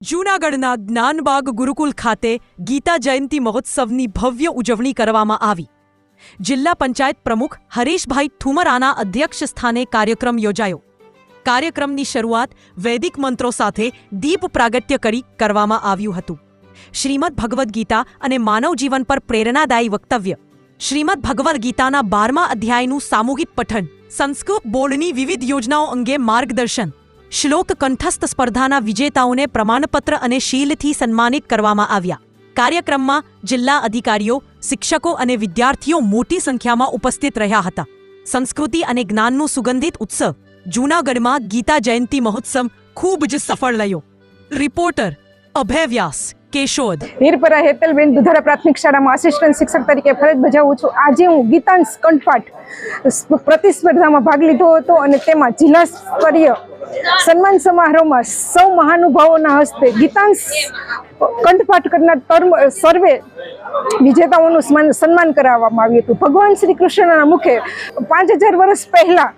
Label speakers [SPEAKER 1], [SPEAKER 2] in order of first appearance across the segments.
[SPEAKER 1] જૂનાગઢના જ્ઞાનબાગ ગુરુકુલ ખાતે ગીતા જયંતી મહોત્સવની ભવ્ય ઉજવણી કરવામાં આવી। જિલ્લા પંચાયત પ્રમુખ હરીશભાઈ ઠુમરાના અધ્યક્ષ સ્થાને કાર્યક્રમ યોજાયો। કાર્યક્રમની શરૂઆત વૈદિક મંત્રો સાથે દીપ પ્રાગટ્ય કરી કરવામાં આવ્યું હતું। શ્રીમદ ભગવદ્ ગીતા અને માનવ જીવન પર પ્રેરણાદાયી વક્તવ્ય, શ્રીમદ ભગવદ્ ગીતાના 12મા અધ્યાયનું સામૂહિક પઠન, સંસ્કૃત બોર્ડની વિવિધ યોજનાઓ અંગે માર્ગદર્શન, શ્લોક કંઠસ્થ સ્પર્ધાના વિજેતાઓને પ્રમાણપત્ર અને શીલથી સન્માનિત કરવામાં આવ્યા। કાર્યક્રમમાં જિલ્લા અધિકારીઓ, શિક્ષકો અને વિદ્યાર્થીઓ મોટી સંખ્યામાં ઉપસ્થિત રહ્યા હતા। સંસ્કૃતિ અને જ્ઞાનનું સુગંધિત ઉત્સવ જૂનાગઢમાં ગીતા જયંતી મહોત્સવ ખૂબ જ સફળ રહ્યો। રિપોર્ટર અભય વ્યાસ, કેશોદ।
[SPEAKER 2] વીરપરા હેતલબેન દુધારા પ્રાથમિક શાળામાં આસિસ્ટન્ટ શિક્ષક તરીકે ફરજ બજાવું છું। આજે હું ગીતાંશ કંઠપાઠ પ્રતિસ્પર્ધામાં ભાગ લીધો હતો અને તેમાં જિલ્લા સ્તરીય સન્માન સમારોહમાં સૌ મહાનુભાવોના હસ્તે ગીતાંશ કંઠપાઠ કરનાર સર્વે વિજેતાઓનું સન્માન કરાવવામાં આવ્યું હતું। ભગવાન શ્રી કૃષ્ણના મુખે 5000 વર્ષ પહેલા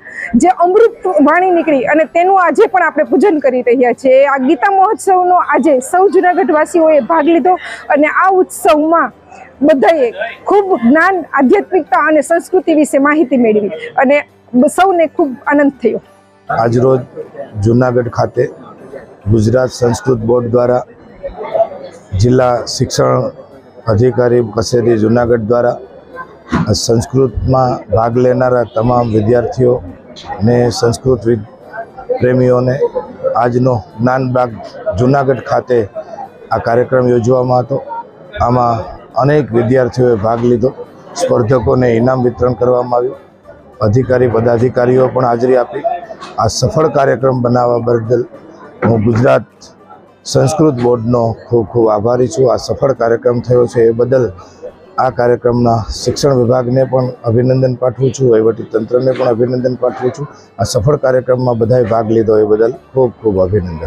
[SPEAKER 2] જે અમૃત વાણી નીકળી અને તેનું આજે પણ આપણે પૂજન કરી રહ્યા છીએ। આ ગીતા મહોત્સવનો આજે સૌ જૂનાગઢવાસીઓએ ભાગ લીધો અને આ ઉત્સવમાં બધાએ ખૂબ જ્ઞાન, આધ્યાત્મિકતા અને સંસ્કૃતિ વિશે માહિતી મેળવી અને સૌને ખૂબ આનંદ થયો।
[SPEAKER 3] આજરોજ જૂનાગઢ ખાતે ગુજરાત સંસ્કૃત બોર્ડ દ્વારા જિલ્લા શિક્ષણ અધિકારી કચેરી જૂનાગઢ દ્વારા સંસ્કૃતમાં ભાગ લેનારા તમામ વિદ્યાર્થીઓ ને સંસ્કૃત પ્રેમીઓને આજનો જ્ઞાનબાગ જૂનાગઢ ખાતે આ કાર્યક્રમ યોજવામાં હતો। આમાં અનેક વિદ્યાર્થીઓએ ભાગ લીધો। સ્પર્ધકોને ઇનામ વિતરણ કરવામાં આવ્યું। અધિકારી પદાધિકારીઓ પણ હાજરી આપી। આ સફળ કાર્યક્રમ બનાવવા બદલ હું ગુજરાત સંસ્કૃત બોર્ડનો ખૂબ ખૂબ આભારી છું। આ સફળ કાર્યક્રમ થયો છે એ બદલ આ કાર્યક્રમના શિક્ષણ વિભાગને પણ અભિનંદન પાઠવું છું, વહીવટી તંત્રને પણ અભિનંદન પાઠવું છું। આ સફળ કાર્યક્રમમાં બધાએ ભાગ લીધો એ બદલ ખૂબ ખૂબ અભિનંદન।